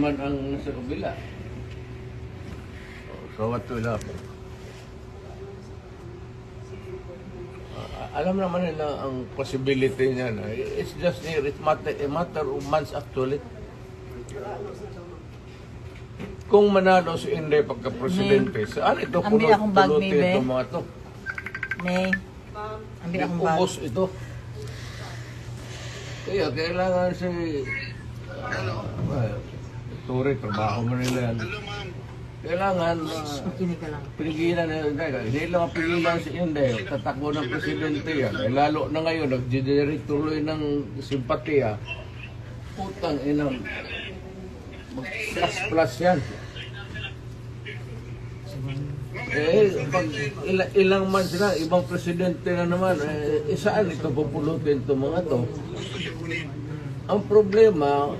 naman ang nasa kabila. So what will happen? Alam naman nila ang possibility niya na it's just a matter of months actually. Kung manalo si Inday pagka-presidente, saan ito pulutin itong mga to? May. Ambil akong bag. Ubos ito. Kaya kailangan si... Turi, trabaho mo nila yan. Kailangan Makinig ka lang. pigilan na yun. Hindi lang pigilan si Inday. Tatakbo ng presidente yan. Lalo na ngayon, nag-generate tuloy ng simpatiya. Putang inang mag-plus yan. Pag ilang months na, ibang presidente na naman, saan ito pupulutin itong mga to? Ang problema,